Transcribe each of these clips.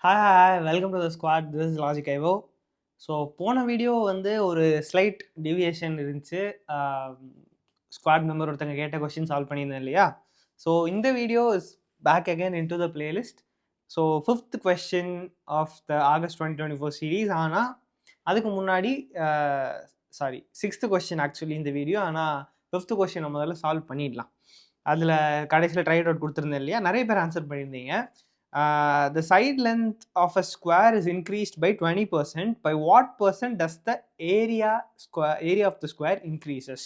Hi welcome to the squad. This is logic ஐவோ. So போன video வந்து ஒரு ஸ்லைட் டிவியேஷன் இருந்துச்சு. ஸ்குவாட் மெம்பர் ஒருத்தங்க கேட்ட கொஸ்டின் சால்வ் பண்ணியிருந்தேன் இல்லையா? ஸோ இந்த video is back again in to the playlist. So 5th question of the August 2024 series. ஆனால் அதுக்கு முன்னாடி சாரி 6th கொஸ்டின் ஆக்சுவலி இந்த வீடியோ. ஆனால் 5th கொஸ்டின் நம்ம முதல்ல சால்வ் பண்ணிடலாம். அதில் கடைசியில் ட்ரைட் அவுட் கொடுத்துருந்தேன் இல்லையா? நிறைய பேர் ஆன்சர் பண்ணியிருந்தீங்க. The side length of a square is increased by 20%. By what percent does the area of the square increases?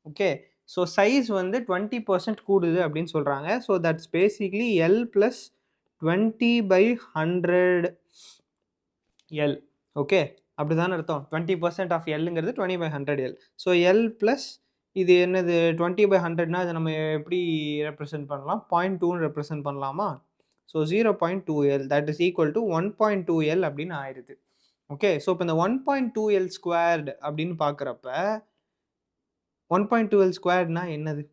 Okay, so size வந்து 20% கூடுது அப்படின்னு சொல்றாங்க. So that's basically L plus 20 by 100 L. Okay, அப்படிதான் அர்த்தம். 20% of Lங்கிறது 20 by 100 L. So L plus இது என்னது 20 by 100னா அதை நம்ம எப்படி ரெப்ரசென்ட் பண்ணலாம்? 0.2 ரெப்ரசென்ட் பண்ணலாமா? So 0.2L that is equal to 1.2L அப்படின்னு ஆயிடுது. ஓகே, ஸோ இப்போ இந்த 1.2L ஸ்கொயர்டு அப்படின்னு பார்க்குறப்ப 1.2L ஸ்கொயர்டுனா என்னது,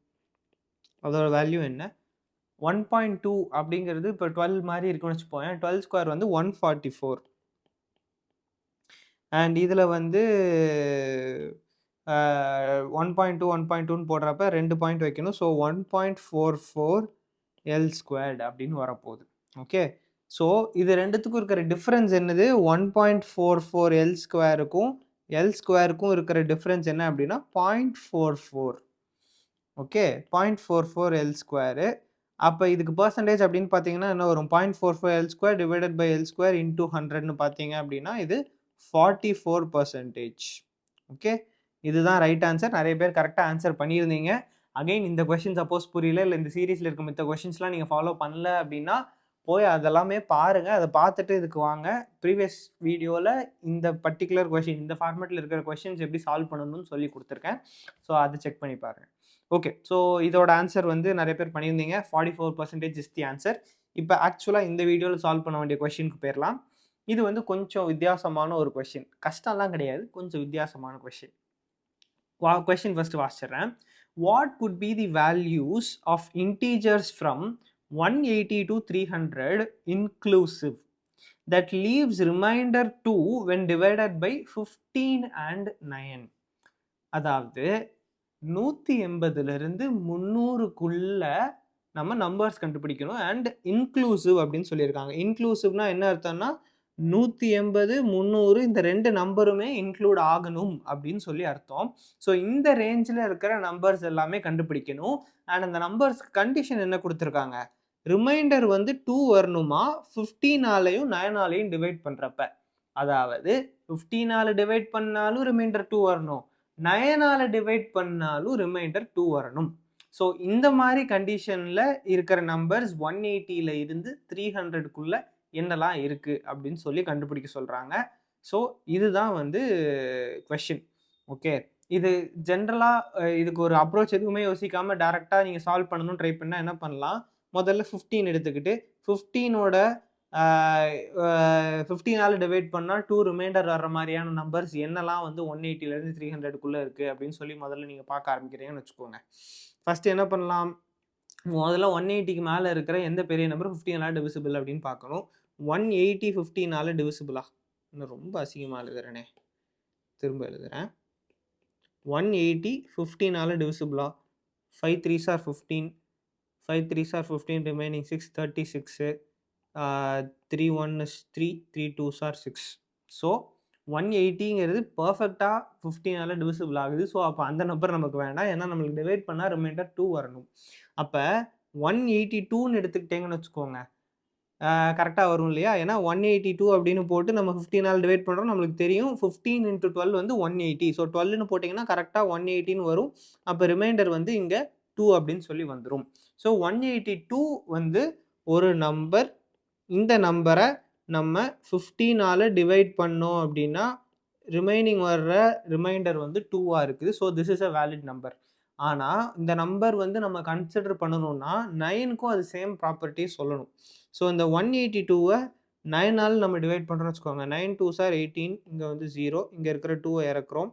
அதோட வேல்யூ என்ன? 1.2 அப்படிங்கிறது இப்போ 12 மாதிரி இருக்குன்னு வச்சுப்போம். 12 ஸ்கொயர் வந்து 144. அண்ட் இதில் வந்து 1.2 1.2ன்னு போடுறப்ப 2 பாயிண்ட் வைக்கணும். ஸோ 1.44L ஸ்கொயர்டு அப்படின்னு வரப்போகுது. ஓகே, ஸோ இது ரெண்டுத்துக்கும் இருக்கிற டிஃப்ரென்ஸ் என்னது? 1.44L ஸ்கொயருக்கும் எல் ஸ்கொயருக்கும் இருக்கிற டிஃப்ரென்ஸ் என்ன அப்படின்னா 0.44. Okay, 0.44L square. அப்போ இதுக்கு பர்சன்டேஜ் அப்படின்னு பார்த்தீங்கன்னா என்ன வரும்? 0.44L square divided by L square into 100ன்னு பார்த்தீங்க அப்படின்னா இது 44%. ஓகே, இதுதான் ரைட் ஆன்சர். நிறைய பேர் கரெக்டாக ஆன்சர் பண்ணியிருந்தீங்க. அகைன் இந்த கொஸ்டின் சப்போஸ் புரியல, இல்லை இந்த சீரீஸில் இருக்க மித்த கொஸ்டின்ஸ்லாம் நீங்கள் ஃபாலோ பண்ணல அப்படின்னா போய் அதெல்லாமே பாருங்கள். அதை பார்த்துட்டு இதுக்கு வாங்க. ப்ரீவியஸ் வீடியோவில் இந்த பர்டிகுலர் கொஸ்டின், இந்த ஃபார்மேட்டில் இருக்கிற கொஸ்டின்ஸ் எப்படி சால்வ் பண்ணணும்னு சொல்லி கொடுத்துருக்கேன். ஸோ அதை செக் பண்ணி பாருங்கள். ஓகே, ஸோ இதோட ஆன்சர் வந்து நிறைய பேர் பண்ணியிருந்தீங்க. 44% இஸ் தி ஆன்சர். இப்போ ஆக்சுவலாக இந்த வீடியோவில் சால்வ் பண்ண வேண்டிய கொஸ்டினுக்கு போயிடலாம். இது வந்து கொஞ்சம் வித்தியாசமான ஒரு கொஸ்டின். கஷ்டம்லாம் கிடையாது, கொஞ்சம் வித்தியாசமான கொஸ்டின். கொஸ்டின் ஃபர்ஸ்ட் வாசிச்சிடுறேன். What could be the values of integers from 180 to 300 inclusive that leaves remainder 2 when divided by 15 and 9? அதாவது 180லிருந்து 300க்குள்ள நம்ம நம்பர்ஸ் கண்டுபிடிக்கணும். அண்ட் இன்க்ளூசிவ் அப்படின்னு சொல்லியிருக்காங்க. இன்க்ளூசிவ்னா என்ன அர்த்தம்னா 180 300 இந்த ரெண்டு நம்பருமே இன்க்ளூட் ஆகணும் அப்படின்னு சொல்லி அர்த்தம். ஸோ இந்த ரேஞ்சில் இருக்கிற நம்பர்ஸ் எல்லாமே கண்டுபிடிக்கணும். அண்ட் அந்த நம்பர்ஸ் கண்டிஷன் என்ன கொடுத்துருக்காங்க? ரிமைண்டர் வந்து 2 வரணுமா 15ஆலையும் 9ஆலையும் டிவைட் பண்ணுறப்ப. அதாவது 15ஆல டிவைட் பண்ணாலும் ரிமைண்டர் 2 வரணும், 9ஆல டிவைட் பண்ணாலும் ரிமைண்டர் 2 வரணும். ஸோ இந்த மாதிரி கண்டிஷனில் இருக்கிற நம்பர்ஸ் 180ல இருந்து 300க்குள்ள என்னெல்லாம் இருக்கு அப்படின்னு சொல்லி கண்டுபிடிக்க சொல்றாங்க. ஸோ இதுதான் வந்து கொஸ்டின். ஓகே, இது ஜென்ரலாக இதுக்கு ஒரு அப்ரோச் எதுவுமே யோசிக்காம டைரெக்டாக நீங்கள் சால்வ் பண்ணணும்னு ட்ரை பண்ணால் என்ன பண்ணலாம்? முதல்ல 15 எடுத்துக்கிட்டு 15ஓட 15ஆல டிவைட் பண்ணால் 2 ரிமைண்டர் வர்ற மாதிரியான நம்பர்ஸ் என்னெல்லாம் வந்து 180லேருந்து 300க்குள்ளே இருக்குது அப்படின்னு சொல்லி முதல்ல நீங்கள் பார்க்க ஆரம்பிக்கிறீங்கன்னு வச்சுக்கோங்க. ஃபர்ஸ்ட் என்ன பண்ணலாம்? முதல்ல 180க்கு மேலே இருக்கிற எந்த பெரிய நம்பர் 15ஆல டிவிசிபிள் அப்படின்னு பார்க்கணும். 180 15ஆல டிவிசிபிளா? இன்னும் ரொம்ப அசிங்கமாக எழுதுறேனே, திரும்ப எழுதுறேன். 180 15ஆல டிவிசிபிளா? 5 3s are 15, 5 3s are 15, remaining 6 36, 3 1 is 3, 3 2s are 6. So 180ங்கிறது பர்ஃபெக்டாக 15ஆல டிவிசிபிள் ஆகுது. ஸோ அப்போ அந்த நம்பர் நமக்கு வேண்டாம், ஏன்னா நம்மளுக்கு டிவைட் பண்ணால் ரிமைண்டர் 2 வரணும். அப்போ 182ன்னு எடுத்துக்கிட்டேங்கன்னு வச்சுக்கோங்க, கரெக்டாக வரும் இல்லையா? ஏன்னா 182 அப்படின்னு போட்டு நம்ம 15ஆல் டிவைட் பண்ணுறோம், நம்மளுக்கு தெரியும் 15 × 12 வந்து 180. ஸோ 12ன்னு போட்டிங்கன்னா கரெக்டாக 180ன்னு வரும். அப்போ ரிமைண்டர் வந்து இங்கே 2 அப்படின்னு சொல்லி வந்துடும். ஸோ 182 வந்து ஒரு நம்பர். இந்த நம்பரை நம்ம 15ஆல் டிவைட் பண்ணோம் அப்படின்னா ரிமைனிங் வர்ற ரிமைண்டர் வந்து 2ஆக இருக்குது. So this is a valid number. ஆனால் இந்த நம்பர் வந்து நம்ம கன்சிடர் பண்ணணும்னா 9க்கும் அது சேம் ப்ராப்பர்ட்டி சொல்லணும். ஸோ இந்த 182வை 9ஆல் நம்ம டிவைட் பண்ணுறோம்னு வச்சுக்கோங்க. 9 2s are 18, இங்கே வந்து 0, இங்கே இருக்கிற 2வை இறக்குறோம்.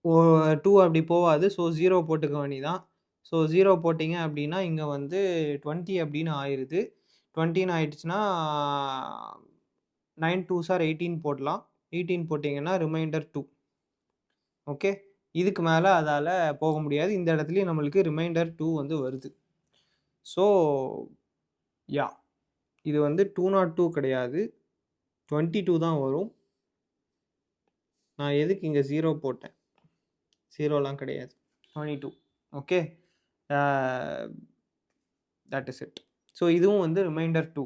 2 அப்படி போகாது, ஸோ 0 போட்டுக்க வேண்டியதான். ஸோ 0 போட்டிங்க அப்படின்னா இங்கே வந்து 20 அப்படின்னு ஆயிடுது. 20ன்னு ஆயிடுச்சுன்னா 9 2s are 18 போடலாம். 18 போட்டிங்கன்னா ரிமைண்டர் 2. ஓகே, இதுக்கு மேலே அதால் போக முடியாது. இந்த இடத்துலையும் நம்மளுக்கு ரிமைண்டர் 2 வந்து வருது. ஸோ யா, இது வந்து 202 கிடையாது, 22 தான் வரும். நான் எதுக்கு இங்கே 0 போட்டேன்? 0லாம் கிடையாது, 22. Okay, that is it. So இதுவும் வந்து ரிமைண்டர் 2.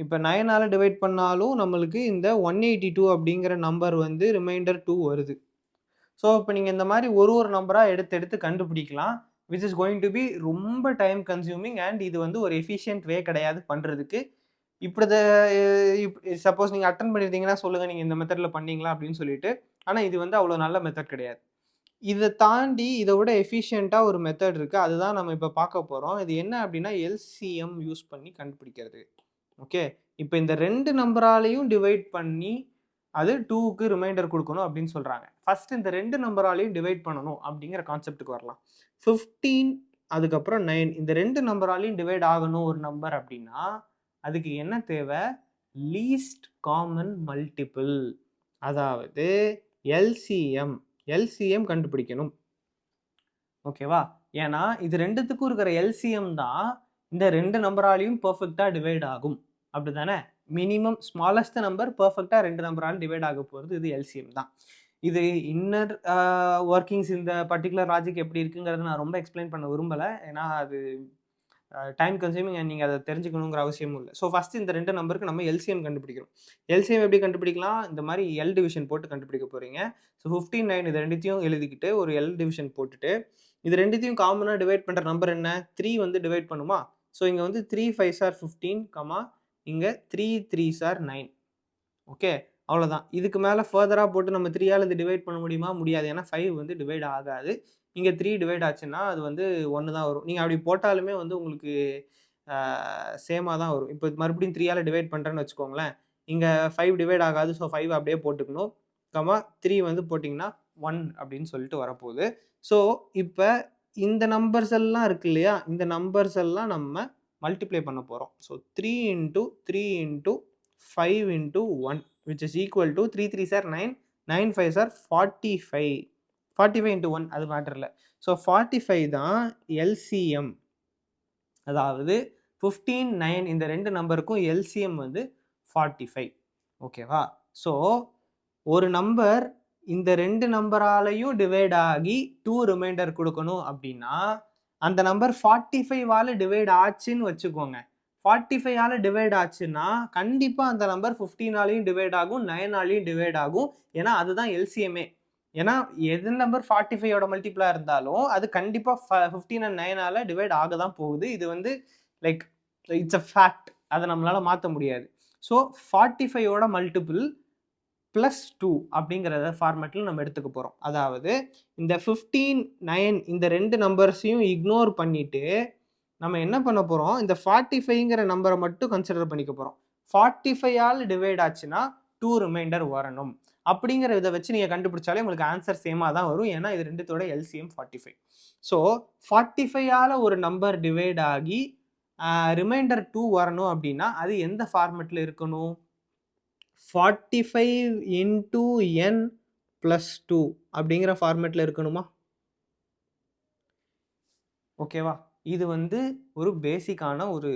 இப்போ 9ஆல் டிவைட் பண்ணாலும் நம்மளுக்கு இந்த 182 அப்படிங்கிற நம்பர் வந்து ரிமைண்டர் 2 வருது. ஸோ இப்போ நீங்கள் இந்த மாதிரி ஒரு நம்பராக எடுத்து கண்டுபிடிக்கலாம், which is going to be ரொம்ப டைம் கன்சியூமிங் அண்ட் இது வந்து ஒரு எஃபிஷியன்ட் வே கிடையாது பண்ணுறதுக்கு. இப்படி சப்போஸ் நீங்கள் அட்டன் பண்ணியிருந்தீங்கன்னா சொல்லுங்கள், நீங்கள் இந்த மெத்தடில் பண்ணீங்களா அப்படின்னு சொல்லிட்டு. ஆனால் இது வந்து அவ்வளோ நல்ல மெத்தட் கிடையாது. இதை தாண்டி இதை விட எஃபிஷியண்ட்டாக ஒரு மெத்தட் இருக்குது, அதுதான் நம்ம இப்போ பார்க்க போகிறோம். இது என்ன அப்படின்னா எல்சிஎம் யூஸ் பண்ணி கண்டுபிடிக்கிறது. ஓகே, இப்போ இந்த 2 நம்பராலையும் டிவைட் பண்ணி அது 2க்கு ரிமைண்டர் கொடுக்கணும் அப்படின்னு சொல்கிறாங்க. ஃபர்ஸ்ட் இந்த 2 நம்பராலையும் டிவைட் பண்ணணும் அப்படிங்கிற கான்செப்டுக்கு வரலாம். 15 அதுக்கப்புறம் 9 இந்த 2 நம்பராலையும் டிவைட் ஆகணும் ஒரு நம்பர் அப்படின்னா அதுக்கு என்ன தேவை? லீஸ்ட் காமன் மல்டிபிள், அதாவது எல்சிஎம் கண்டுபிடிக்கணும். ஓகேவா? ஏன்னா இது ரெண்டுத்துக்கும் இருக்கிற எல்சிஎம் தான் இந்த 2 நம்பராலையும் பர்ஃபெக்டாக டிவைட் ஆகும். அப்படி தானே? மினிமம் ஸ்மாலஸ்ட் நம்பர் பர்ஃபெக்டாக 2 நம்பரால் டிவைட் ஆக போகிறது இது எல்சிஎம் தான். இது இன்னர் ஒர்க்கிங்ஸ் இந்த பர்டிகுலர் லாஜிக் எப்படி இருக்குங்கிறத நான் ரொம்ப எக்ஸ்பிளைன் பண்ண விரும்பலை, ஏன்னா அது டைம் கன்சியூமிங் அண்ட் நீங்கள் அதை தெரிஞ்சுக்கணுங்கிற அவசியமும் இல்லை. ஸோ ஃபஸ்ட்டு இந்த 2 நம்பருக்கு நம்ம எல்சிஎம் கண்டுபிடிக்கிறோம். எல்சிஎம் எப்படி கண்டுபிடிக்கலாம்? இந்த மாதிரி எல் டிவிஷன் போட்டு கண்டுபிடிக்க போகிறீங்க. ஸோ 15 9 இது ரெண்டுத்தையும் எழுதிக்கிட்டு ஒரு எல் டிவிஷன் போட்டுட்டு இது ரெண்டுத்தையும் காமனாக டிவைட் பண்ணுற நம்பர் என்ன? 3 வந்து டிவைட் பண்ணுமா? ஸோ இங்கே வந்து 3 5s are 15, இங்கே 3 3s are 9. ஓகே, அவ்வளோதான். இதுக்கு மேலே ஃபர்தராக போட்டு நம்ம 3ஆல் இது டிவைட் பண்ண முடியுமா? முடியாது, ஏன்னா 5 வந்து டிவைட் ஆகாது. இங்கே 3 டிவைட் ஆச்சுன்னா அது வந்து 1 தான் வரும். நீங்கள் அப்படி போட்டாலுமே வந்து உங்களுக்கு சேமாக தான் வரும். இப்போ மறுபடியும் 3ஆல் டிவைட் பண்ணுறேன்னு வச்சுக்கோங்களேன், இங்கே 5 டிவைட் ஆகாது. ஸோ 5 அப்படியே போட்டுக்கணும், 3 வந்து போட்டிங்கன்னா 1 அப்படின்னு சொல்லிட்டு வரப்போகுது. ஸோ இப்போ இந்த நம்பர்ஸ் எல்லாம் இருக்கு இல்லையா, இந்த நம்பர்ஸ் எல்லாம் நம்ம மல்டிப்ளை பண்ண போகிறோம். So 3 × 3 × 5 × 1 which is equal to 3 3s are 9, 9 5s are 45. 45 × 1 அது மேட்டர் இல்லை. ஸோ 45 தான் எல்சிஎம், அதாவது 15 9 இந்த 2 நம்பருக்கும் எல்சிஎம் வந்து 45. ஓகேவா? ஸோ ஒரு நம்பர் இந்த 2 நம்பராலையும் டிவைட் ஆகி 2 ரிமைண்டர் கொடுக்கணும் அப்படின்னா அந்த நம்பர் 45ஆல் டிவைட் ஆச்சுன்னு வச்சுக்கோங்க. 45ஆல் டிவைட் ஆச்சுன்னா கண்டிப்பாக அந்த நம்பர் 15ஆலையும் டிவைட் ஆகும், 9ஆலையும் டிவைட் ஆகும். ஏன்னா அதுதான் எல்சிஎம்ஏ. ஏன்னா எது நம்பர் 45ஓட மல்டிப்ளாக இருந்தாலும் அது கண்டிப்பாக 15 and 9ஆல் டிவைட் ஆக தான் போகுது. இது வந்து லைக் இட்ஸ் அ ஃபேக்ட், அதை நம்மளால் மாற்ற முடியாது. ஸோ 45ஓட மல்டிபிள் +2 அப்படிங்கிறத ஃபார்மேட்டில் நம்ம எடுத்துக்க போகிறோம். அதாவது இந்த 15 9 இந்த 2 நம்பர்ஸையும் இக்னோர் பண்ணிவிட்டு நம்ம என்ன பண்ண போகிறோம், இந்த 45ங்கிற நம்பரை மட்டும் கன்சிடர் பண்ணிக்க போகிறோம். 45ஆல் டிவைட் ஆச்சுன்னா 2 ரிமைண்டர் வரணும் அப்படிங்கிற இதை வச்சு நீங்கள் கண்டுபிடிச்சாலே உங்களுக்கு ஆன்சர் சேமாக தான் வரும், ஏன்னா இது ரெண்டுத்தோட எல்சிஎம் 45. ஸோ 45ஆல் ஒரு நம்பர் டிவைட் ஆகி ரிமைண்டர் 2 வரணும் அப்படின்னா அது எந்த ஃபார்மேட்டில் இருக்கணும்? 45 × n + 2 அப்படிங்கிற ஃபார்மேட்டில் இருக்கணுமா? ஓகேவா? இது வந்து ஒரு பேசிக்கான ஒரு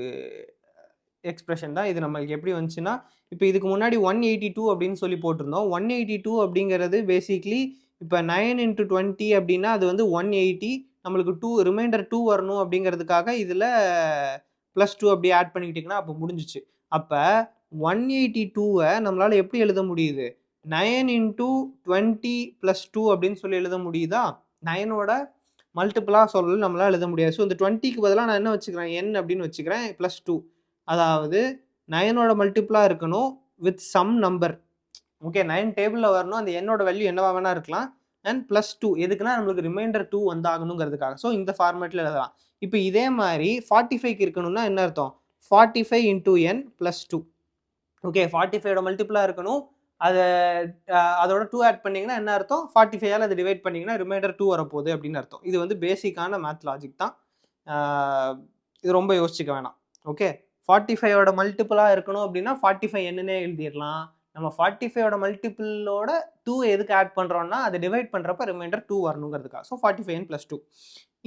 எக்ஸ்பிரஷன் தான். இது நம்மளுக்கு எப்படி வந்துச்சுன்னா, இப்போ இதுக்கு முன்னாடி 182 அப்படின்னு சொல்லி போட்டிருந்தோம். 182 அப்படிங்கிறது பேசிக்லி இப்போ 9 × 20 அப்படின்னா அது வந்து 180. நம்மளுக்கு 2 ரிமைண்டர் 2 வரணும் அப்படிங்கிறதுக்காக இதில் +2 அப்படியே ஆட் பண்ணிக்கிட்டிங்கன்னா அப்போ முடிஞ்சிச்சு. அப்போ 182வை நம்மளால் எப்படி எழுத முடியுது? 9 × 20 + 2 அப்படின்னு சொல்லி எழுத முடியுதா? 9ஓட மல்டிபிளாக சொல்லி நம்மளால் எழுத முடியாது. ஸோ இந்த 20க்கு பதிலாக நான் என்ன வச்சுக்கிறேன்? n அப்படின்னு வச்சுக்கிறேன், +2. அதாவது 9ஓட மல்டிபிளாக இருக்கணும் வித் சம் நம்பர். ஓகே, 9 டேபிளில் வரணும், அந்த என்னோட வேல்யூ என்னவா வேணா இருக்கலாம், அண்ட் +2 எதுக்குன்னா நம்மளுக்கு ரிமைண்டர் 2 வந்தாகணுங்கிறதுக்காக. ஸோ இந்த ஃபார்மேட்டில் எழுதலாம். இப்போ இதே மாதிரி 45க்கு இருக்கணும்னா என்ன அர்த்தம்? 45 × n + 2. ஓகே, 45ஓட மல்டிபிளாக இருக்கணும், அதோட 2 ஆட் பண்ணிங்கன்னா என்ன அர்த்தம்? 45ஆல் அதை டிவைட் பண்ணிங்கன்னா ரிமைண்டர் 2 வரப்போகுது அப்படின்னு அர்த்தம். இது வந்து பேசிக்கான மேத் லாஜிக் தான். இது ரொம்ப யோசிச்சுக்க வேணாம். ஓகே, 45ஓட மல்டிபிளாக இருக்கணும் அப்படின்னா 45 என்னன்னே எழுதிடலாம். நம்ம 45ஓட மல்டிபிளோட 2 எதுக்கு ஆட் பண்ணுறோம்னா அதை டிவைட் பண்ணுறப்ப ரிமைண்டர் 2 வரணுங்கிறதுக்காக. ஸோ 45n + 2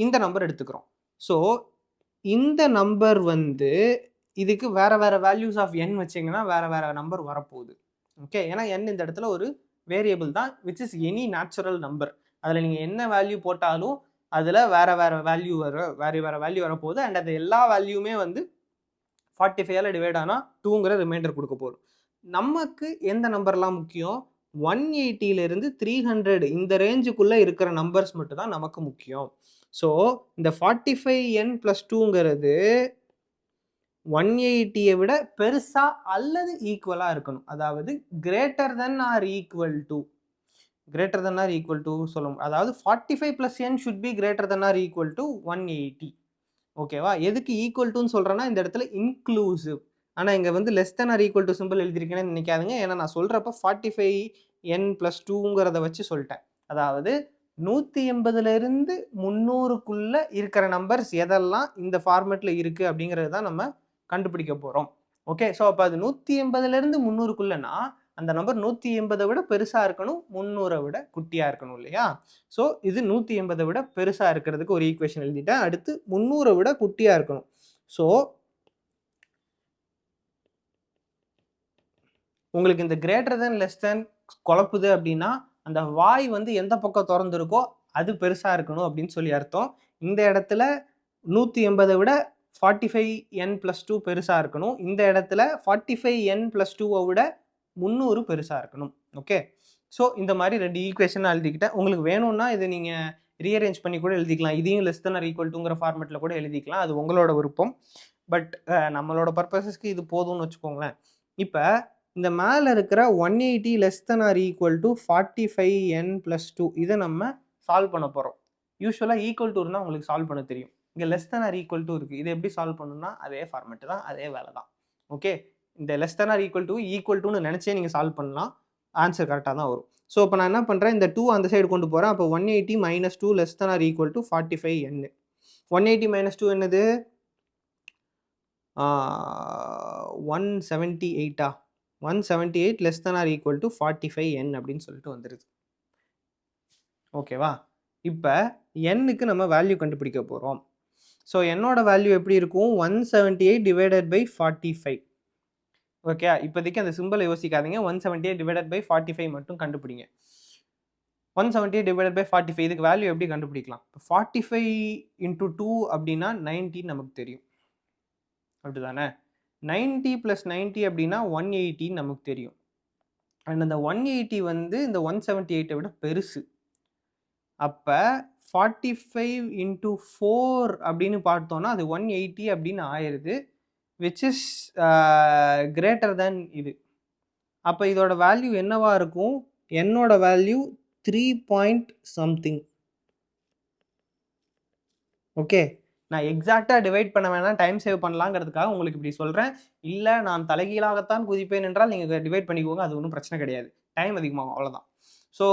இந்த நம்பர் எடுத்துக்கிறோம். ஸோ இந்த நம்பர் வந்து இதுக்கு வேற வேற வேல்யூஸ் ஆஃப் n வச்சிங்கன்னா வேற வேற நம்பர் வரப்போகுது. ஓகே, ஏன்னா n இந்த இடத்துல ஒரு வேரியபிள் தான், which is any natural number. அதில் நீங்கள் என்ன வேல்யூ போட்டாலும் அதில் வேற வேற வேல்யூ வேற வேல்யூ வரப்போகுது. அண்ட் அது எல்லா வேல்யூமே வந்து 45ஆல் டிவைட் ஆனால் 2ங்கிற ரிமைண்டர் கொடுக்க போகுது. நமக்கு எந்த நம்பர்லாம் முக்கியம்? 180லேருந்து 300 இந்த ரேஞ்சுக்குள்ளே இருக்கிற நம்பர்ஸ் மட்டும் தான் நமக்கு முக்கியம். ஸோ இந்த 45n + 2ங்கிறது 180ஐ விட பெருசா அல்லது ஈக்குவலா இருக்கணும். அதாவது greater than or equal to சொல்லும். அதாவது 45 + n should be greater than or equal to 180. ஓகேவா? எதுக்கு ஈக்குவல் டுன்னு சொல்றேன்னா இந்த இடத்துல இன்க்ளூசிவ். ஆனால் இங்கே வந்து less than or equal to simple எழுதியிருக்கேன்னு நினைக்காதுங்க. ஏன்னா நான் சொல்கிறப்ப 45n + 2ங்கிறத வச்சு சொல்லிட்டேன். அதாவது 180லேருந்து 300க்குள்ள இருக்கிற நம்பர்ஸ் எதெல்லாம் இந்த ஃபார்மேட்டில் இருக்குது அப்படிங்கிறது தான் நம்ம கண்டுபிடிக்க போகிறோம். ஓகே, ஸோ அப்போ அது 180லேருந்து 300க்குள்ளனா அந்த நம்பர் 180 விட பெருசாக இருக்கணும், 300 விட குட்டியாக இருக்கணும் இல்லையா? ஸோ இது 180 விட பெருசாக இருக்கிறதுக்கு ஒரு ஈக்குவேஷன் எழுதிட்டேன். அடுத்து 300 விட குட்டியாக இருக்கணும். ஸோ உங்களுக்கு இந்த கிரேட்டர் தென் லெஸ் தென் குழப்புது அப்படின்னா அந்த வாய் வந்து எந்த பக்கம் திறந்துருக்கோ அது பெருசாக இருக்கணும் அப்படின்னு சொல்லி அர்த்தம். இந்த இடத்துல 180 விட 45n + 2 பெருசாக இருக்கணும். இந்த இடத்துல 45n + 2 விட 300 பெருசாக இருக்கணும். ஓகே, ஸோ இந்த மாதிரி 2 ஈக்குவேஷன் எழுதிக்கிட்டேன். உங்களுக்கு வேணும்னா இதை நீங்கள் ரீஅரேஞ்ச் பண்ணி கூட எழுதிக்கலாம். இதையும் லெஸ் தென் ஆர் ஈக்குவல் டுங்கிற ஃபார்மேட்டில் கூட எழுதிக்கலாம். அது உங்களோட விருப்பம். பட் நம்மளோட பர்பஸஸ்க்கு இது போதும்னு வச்சுக்கோங்களேன். இப்போ இந்த மேலே இருக்கிற 180 less than or equal to 45n + 2 இதை நம்ம சால்வ் பண்ண போகிறோம். யூஸ்வலாக ஈக்குவல் டு இருந்தால் உங்களுக்கு சால்வ் பண்ண தெரியும். இங்கே less than or equal to இருக்குது. இதை எப்படி சால்வ் பண்ணணும்னா அதே ஃபார்மேட்டு தான், அதே வேலை தான். ஓகே, இந்த less than or equal to equal டுன்னு நினச்சே நீங்கள் சால்வ் பண்ணலாம், ஆன்சர் கரெக்டாக தான் வரும். ஸோ இப்போ நான் என்ன பண்ணுறேன், இந்த 2 அந்த சைடு கொண்டு போகிறேன். அப்போ 180 - 2 less than or equal to 45n. 180 - 2 என்னது? 178 178 less than or equal to 45n அப்படின்னு சொல்லிட்டு வந்துடுது. ஓகேவா? இப்போ n-க்கு நம்ம வேல்யூ கண்டுபிடிக்க போகிறோம். ஸோ என்னோட வேல்யூ எப்படி இருக்கும்? 178 divided by 45. ஓகே, இப்போதைக்கு அந்த சிம்பிளை யோசிக்காதீங்க. 178 divided by 45 மட்டும் கண்டுபிடிங்க. 178 divided by 45 இதுக்கு வேல்யூ எப்படி கண்டுபிடிக்கலாம்? 45 × 2 அப்படின்னா 90 நமக்கு தெரியும், அப்படிதானே? 90 + 90 அப்படின்னா 180 நமக்கு தெரியும். அண்ட் அந்த 180 வந்து இந்த 178 விட பெருசு. அப்போ 45 × 4 அப்படின்னு பார்த்தோன்னா அது 180 அப்படின்னு ஆயிடுது, விச் இஸ் கிரேட்டர் தேன் இது. அப்போ இதோட வேல்யூ என்னவா இருக்கும்? என்னோட வேல்யூ 3.something. ஓகே, நான் எக்ஸாக்டாக டிவைட் பண்ண வேணாம், டைம் சேவ் பண்ணலாங்கிறதுக்காக உங்களுக்கு இப்படி சொல்கிறேன். இல்லை நான் தலைகீழாகத்தான் குதிப்பேன் என்றால் நீங்கள் டிவைட் பண்ணிக்கோங்க, அது ஒன்றும் பிரச்சனை கிடையாது. டைம் அதிகமாகும், அவ்வளோதான். ஸோ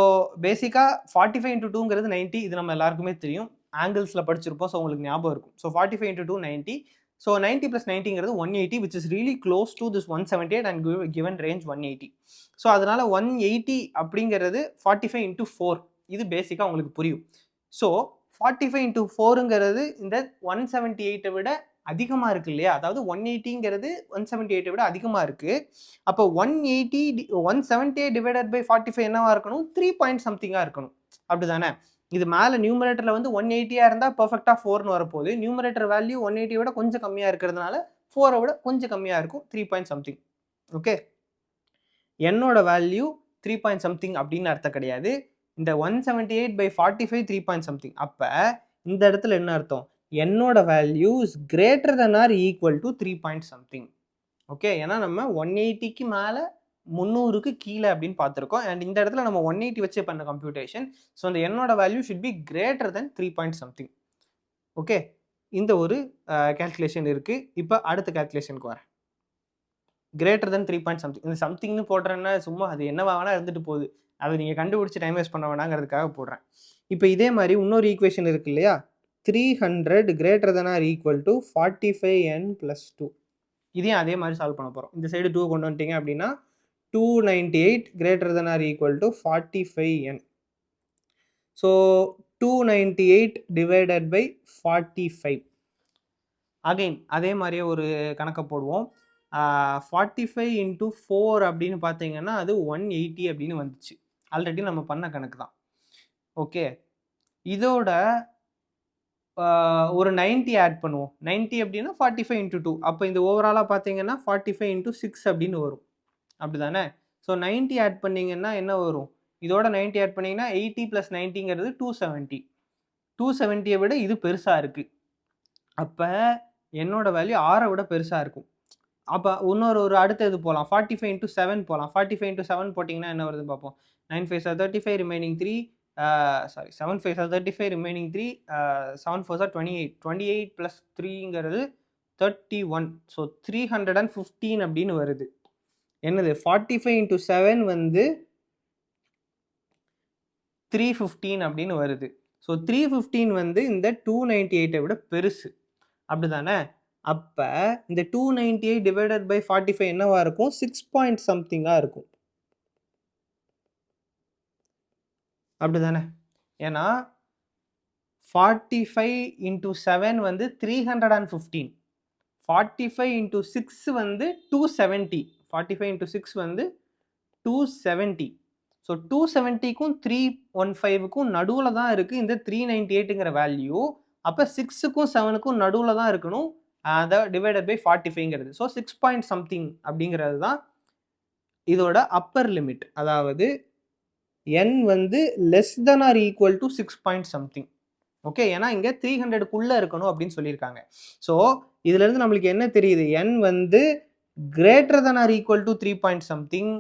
பேசிக்காக 45 × 2ங்கிறது 90. இது நம்ம எல்லாருக்குமே தெரியும், ஆங்கிள்ஸில் படிச்சிருப்போம். ஸோ உங்களுக்கு ஞாபகம் இருக்கும். So 45 × 2 90. So 90 + 90ங்கிறது 180, which is really close to this 178 and given range 180. So அதனால் 180 அப்படிங்கிறது 45 × 4. இது பேசிக்காக உங்களுக்கு புரியும். ஸோ 45 × 4ங்கிறது இந்த 178 விட அதிகமாக இருக்கு இல்லையா? அதாவது 180ங்கிறது 178 விட அதிகமாக இருக்குது. அப்போ 178 divided by 45 என்னவா இருக்கணும்? 3.something இருக்கணும், அப்படி தானே? இது மேலே நியூமரேட்டரில் வந்து 180 இருந்தால் பர்ஃபெக்டாக 4ன்னு வரப்போகுது. நியூமரேட்டர் வேல்யூ 180 விட கொஞ்சம் கம்மியாக இருக்கிறதுனால 4 விட கொஞ்சம் கம்மியாக இருக்கும், 3.something. ஓகே, என்னோட வேல்யூ 3.something அப்படின்னு அர்த்தம் கிடையாது. இந்த 178 by 45 3.something. அப்போ இந்த இடத்துல என்ன அர்த்தம்? என்னோட value is greater than or equal to 3.something. Okay, ஏன்னா நம்ம 180க்கு மேலே 300க்கு கீழே அப்படின்னு பார்த்துருக்கோம். அண்ட் இந்த இடத்துல நம்ம 180 வச்சு பண்ண கம்ப்யூட்டேஷன். ஸோ அந்த என்னோட value should be greater than 3.something. Okay, இந்த ஒரு கேல்குலேஷன் இருக்குது. இப்போ அடுத்த கேல்குலேஷனுக்கு வரேன். Greater than 3.something. இந்த சம்திங்னு போடுறேன்னா சும்மா அது என்னவா வேணால் இருந்துட்டு போகுது, அதை நீங்கள் கண்டுபிடிச்சி டைம் வேஸ்ட் பண்ண வேணாங்கிறதுக்காக போடுறேன். இப்போ இதே மாதிரி இன்னொரு ஈக்குவேஷன் இருக்கு இல்லையா? 300 greater than or equal to 45n plus 2. இதையும் அதே மாதிரி சால்வ் பண்ண போகிறோம். இந்த சைடு 2 கொண்டு வந்துட்டீங்க அப்படின்னா 298 greater than or equal to 45n. So 298 divided by 45. Again அதே மாதிரியே ஒரு கணக்கை போடுவோம். 45 into 4 அப்படின்னு பார்த்தீங்கன்னா அது 180 அப்படின்னு வந்துச்சு. ஆல்ரெடி நம்ம பண்ண கணக்கு தான். ஓகே, இதோட ஒரு 90 ஆட் பண்ணுவோம். 90 அப்படின்னா 45 into 2. அப்போ இந்த ஓவராலாக பார்த்தீங்கன்னா 45 into 6 அப்படின்னு வரும். அப்படி தானே? ஸோ 90 ஆட் பண்ணிங்கன்னா என்ன வரும்? இதோட 90 ஆட் பண்ணிங்கன்னா 80 + 90ங்கிறது 270. 270 விட இது பெருசாக இருக்குது. அப்போ என்னோட வேல்யூ 6 விட பெருசாக இருக்கும். அப்போ ஒரு அடுத்த இது போகலாம். 45 into 7 போகலாம். 45 into 7 போட்டிங்கன்னா என்ன வருதுன்னு பார்ப்போம். 9 5 are 35 remaining 3. 7 5 are 35 remaining 3. 7 4 are 28. 28 plus 3ங்கிறது 31. So 315 அப்படின்னு வருது. என்னது 45 into 7 வந்து 315 அப்படின்னு வருது. ஸோ 315 வந்து இந்த 298 விட பெருசு. அப்படி தானே? அப்போ இந்த 298 டிவைடட் பை 45 என்னவா இருக்கும்? 6 பாயிண்ட் சம்திங்காக இருக்கும். அப்படி தானே? ஏன்னா 45 into 7 வந்து 315. 45 into 6 வந்து 270. 45 into 6 வந்து 270. ஸோ 270க்கும் 315க்கும் நடுவில் தான் இருக்குது இந்த 398ங்கிற வேல்யூ. அப்போ 6க்கும் 7க்கும் நடுவில் தான் இருக்கணும் அதை டிவைடட் பை 45ங்கிறது. ஸோ 6 பாயிண்ட் சம்திங் அப்படிங்கிறது தான் இதோட அப்பர் லிமிட். அதாவது n வந்து less than or equal to 6 point something. Okay, ஏன்னா இங்கே 300க்குள்ளே இருக்கணும் அப்படின்னு சொல்லியிருக்காங்க. ஸோ இதுலேருந்து நம்மளுக்கு என்ன தெரியுது? n வந்து greater than or equal to 3 point something,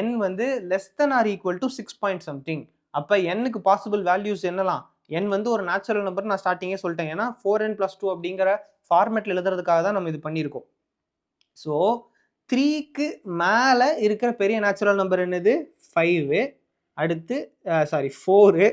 n வந்து less than or equal to 6 point something. அப்போ n-க்கு பாசிபிள் வேல்யூஸ் என்னலாம்? n வந்து ஒரு நேச்சுரல் நம்பர் நான் ஸ்டார்டிங்கே சொல்லிட்டேன். ஏன்னா 4n + 2 அப்படிங்கிற ஃபார்மேட்டில் எழுதுறதுக்காக தான் நம்ம இது பண்ணியிருக்கோம். ஸோ 3க்கு மேலே இருக்கிற பெரிய நேச்சுரல் நம்பர் என்னது? 5. அடுத்து 4.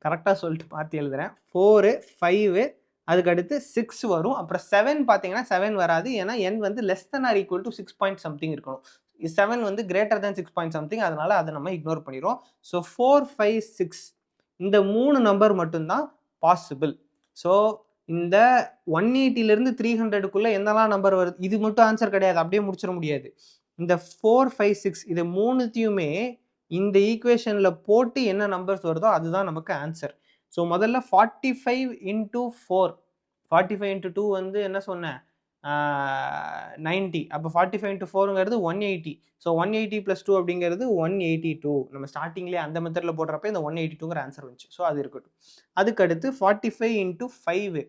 கரெக்டாக சொல்லிட்டு பார்த்து எழுதுறேன். 4 5 அதுக்கு அடுத்து 6 வரும். அப்புறம் 7 பார்த்தீங்கன்னா 7 வராது. ஏன்னா n வந்து less than or equal to 6 point something இருக்கணும். 7 வந்து கிரேட்டர் தென் 6 பாயிண்ட் சம்திங். அதனால அதை நம்ம இக்னோர் பண்ணிடுவோம். ஸோ 4 5 6 இந்த 3 நம்பர் மட்டும்தான் பாசிபிள். ஸோ இந்த 180லேருந்து 300க்குள்ளே என்னெல்லாம் நம்பர் வருது? இது மட்டும் ஆன்சர் கிடையாது, அப்படியே முடிச்சிட முடியாது. இந்த 4 5 6 இது மூணுத்தையுமே இந்த ஈக்குவேஷனில் போட்டு என்ன நம்பர்ஸ் வருதோ அதுதான் நமக்கு ஆன்சர். ஸோ முதல்ல 45 into 4. 45 into 2 வந்து என்ன சொன்னேன்? 90. அப்போ 45 into 4ங்கிறது 180. ஸோ 180 + 2 அப்படிங்கிறது 182. நம்ம ஸ்டார்டிங்லேயே அந்த மெத்தடில் போடுறப்ப இந்த 182ங்கிற ஆன்சர் வந்துச்சு. ஸோ அது இருக்கட்டும். அதுக்கடுத்து 45 into 5.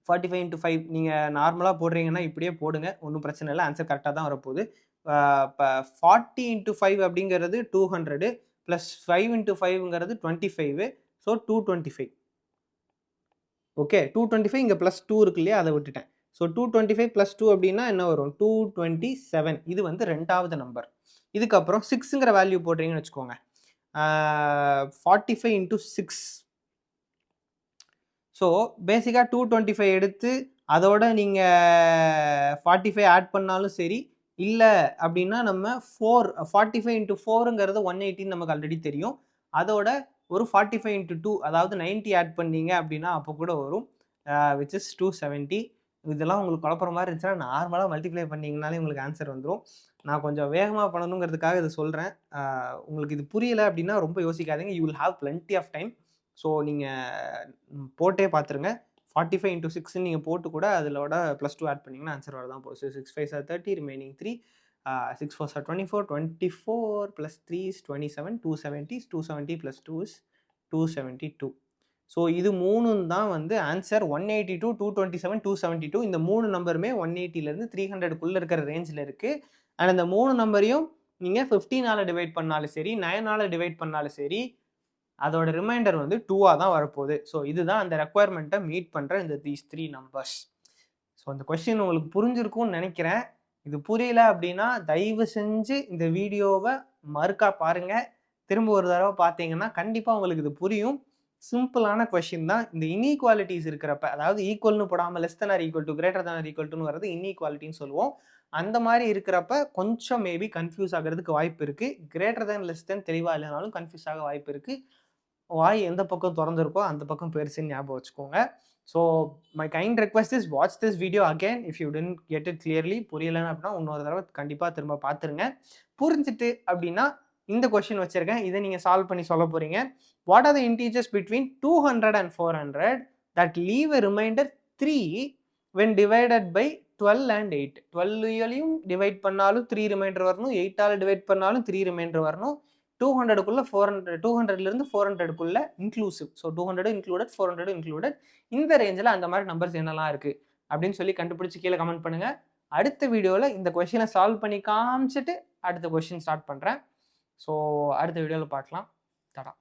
45 into 5 நீங்கள் நார்மலாக போடுறீங்கன்னா இப்படியே போடுங்க, ஒன்றும் பிரச்சனை இல்லை, ஆன்சர் கரெக்டாக தான் வரப்போகுது. இப்போ 40 into 5 அப்படிங்கிறது 200 + 5 into 5ங்கிறது 25. ஸோ 225. ஓகே, 225 இங்கே +2 இருக்கு இல்லையா, அதை விட்டுட்டேன். ஸோ 225 + 2 அப்படின்னா என்ன வரும்? 227. இது வந்து ரெண்டாவது நம்பர். இதுக்கப்புறம் 6ங்கிற வேல்யூ போடுறீங்கன்னு வச்சுக்கோங்க. 45 into 6. ஸோ பேசிக்காக 225 எடுத்து அதோட நீங்கள் 45 ஆட் பண்ணாலும் சரி, இல்லை அப்படின்னா நம்ம 45 into 4ங்கிறது 180 நமக்கு ஆல்ரெடி தெரியும். அதோட ஒரு 45 into 2 அதாவது 90 ஆட் பண்ணீங்க அப்படின்னா அப்போ கூட வரும், which is 270. இதெல்லாம் உங்களுக்கு குழப்பற மாதிரி இருந்துச்சுன்னா நார்மலாக மல்டிப்ளை பண்ணிங்கனாலே உங்களுக்கு ஆன்சர் வந்துடும். நான் கொஞ்சம் வேகமாக பண்ணணுங்கிறதுக்காக இதை சொல்கிறேன். உங்களுக்கு இது புரியலை அப்படின்னா ரொம்ப யோசிக்காதீங்க. You will have plenty of time. So நீங்கள் போட்டே பார்த்துருங்க. 45 into 6 நீங்கள் போட்டு கூட அதிலோட +2 ஆட் பண்ணிங்கன்னா ஆன்சர் வரதான் போகுது. 6 5 are 30 remaining 3. 6 4 are 24. 24 + 3 is 27. 270. 270 + 2 is 272. So இது மூணும் தான் வந்து ஆன்சர். 182 227 272. இந்த 3 நம்பருமே 180லேருந்து 300க்குள்ளே இருக்கிற ரேஞ்சில் இருக்குது. அண்ட் அந்த 3 நம்பரையும் நீங்கள் 15ஆல் டிவைட் பண்ணாலும் சரி, 9ஆல் டிவைட் பண்ணாலும் சரி, அதோட ரிமைண்டர் வந்து 2ஆக தான் வரப்போகுது. ஸோ இதுதான் அந்த ரெக்குவயர்மெண்ட்டை மீட் பண்ணுற இந்த தீஸ் 3 நம்பர்ஸ். ஸோ அந்த கொஸ்டின் உங்களுக்கு புரிஞ்சிருக்கும்னு நினைக்கிறேன். இது புரியல அப்படின்னா தயவு செஞ்சு இந்த வீடியோவை மறுக்கா பாருங்கள். திரும்ப ஒரு தடவை பார்த்தீங்கன்னா கண்டிப்பாக உங்களுக்கு இது புரியும். சிம்பிளான கொஸ்டின் தான். இந்த இன்ஈக்வாலிட்டிஸ் இருக்கிறப்ப, அதாவது ஈக்குவல்னு போடாம less than or equal to, greater than or equal டுன்னு வர்றது இன்ஈக்வாலிட்டின்னு சொல்லுவோம். அந்த மாரி இருக்கிறப்ப கொஞ்சம் மேபி கன்ஃப்யூஸ் ஆகுறதுக்கு வாய்ப்பு இருக்கு. கிரேட்டர் தென், லெஸ் தென் தெளிவா இல்லனாலும் கன்ஃப்யூஸ் ஆக வாய்ப்பு இருக்கு. வாய் எந்த பக்கம் தொறந்திருக்கோ அந்த பக்கம் பெருசுன்னு ஞாபகம் வச்சுக்கோங்க. So my kind request is watch this video again if you didn't get it clearly. புரியலன்னு அப்படின்னா இன்னொரு தடவை கண்டிப்பா திரும்ப பார்த்துருங்க. புரிஞ்சுட்டு அப்படின்னா இந்த கொஸ்டின் வச்சிருக்கேன். இதை நீங்க சால்வ் பண்ணி சொல்ல போறீங்க. What are the integers between 200 and 400 that leave a remainder 3 when divided by 12 and 8? 12 divide பண்ணாலும் 3 ரிமைண்டர் வரணும், 8ஆல டிவைட் பண்ணாலும் 3 ரிமைண்டர் வரணும். 200க்குள்ள 400, 200லேருந்து 400க்குள்ள இன்க்ளூசிவ். So 200 included, 400 included. இந்த ரேஞ்சில் அந்த மாதிரி நம்பர்ஸ் என்னெல்லாம் இருக்கு அப்படின்னு சொல்லி கண்டுபிடிச்சு கீழே கமெண்ட் பண்ணுங்க. அடுத்த வீடியோவில் இந்த கொஸ்டினை சால்வ் பண்ணி காமிச்சிட்டு அடுத்த கொஸ்டின் ஸ்டார்ட் பண்ணுறேன். ஸோ அடுத்த வீடியோவில் பார்க்கலாம். தடா.